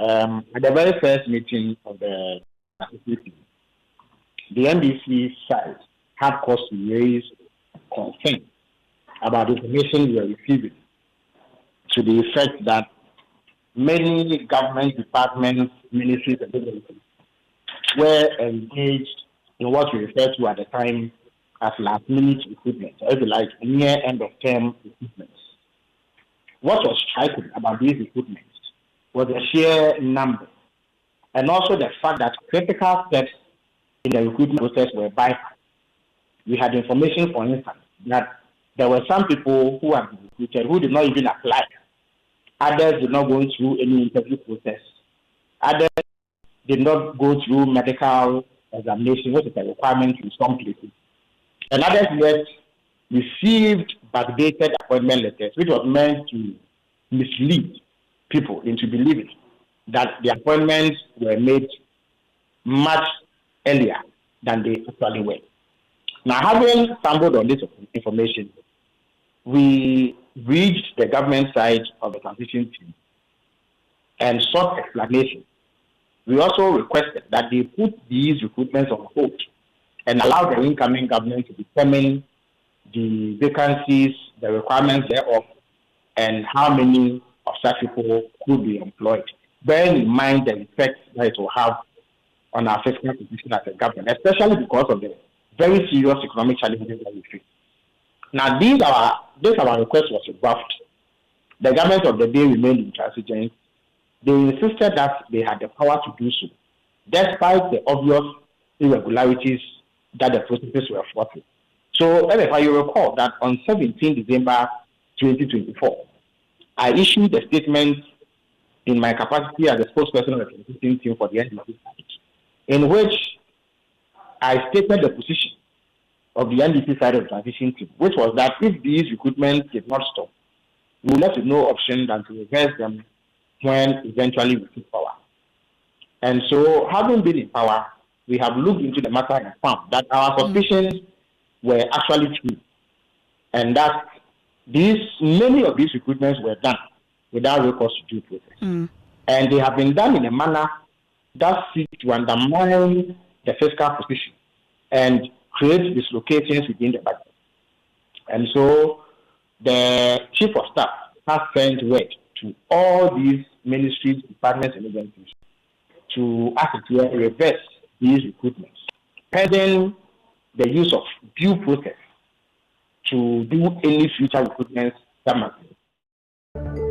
At the very first meeting of the association, the NDC side had cause to raise concern about the information we are receiving, to the effect that many government departments, ministries, and agencies were engaged in what we refer to at the time as last-minute recruitment, or if you like, near end-of-term recruitments. What was striking about these recruitments was the sheer number, and also the fact that critical steps in the recruitment process were bypassed. We had information, for instance, that there were some people who had been recruited who did not even apply. Others did not go through any interview process. Others did not go through medical examination, which is a requirement in some places. And others yet received backdated appointment letters, which was meant to mislead people into believing that the appointments were made much earlier than they actually were. Now, having stumbled on this information, we reached the government side of the transition team and sought explanation. We also requested that they put these recruitments on hold and allow the incoming government to determine the vacancies, the requirements thereof, and how many of such people could be employed, bearing in mind the effect that it will have on our fiscal position as a government, especially because of the very serious economic challenges that we face. Now, our request was rebuffed. The government of the day remained intransigent. They insisted that they had the power to do so, despite the obvious irregularities that the processes were fraught with. So, if you recall that on 17 December 2024, I issued a statement in my capacity as a spokesperson of the transition team for the NDC, in which I stated the position of the NDC side of the transition team, which was that if these recruitments did not stop, we would left with no option than to reverse them when eventually we took power. And so, having been in power, we have looked into the matter and found that our suspicions were actually true, and that many of these recruitments were done without recourse to due process. And they have been done in a manner that seeks to undermine the fiscal position and create dislocations within the budget. And so the Chief of Staff has sent word to all these ministries, departments, and agencies to ask it to reverse these recruitments, pending the use of due process to do any future recruitments that must be.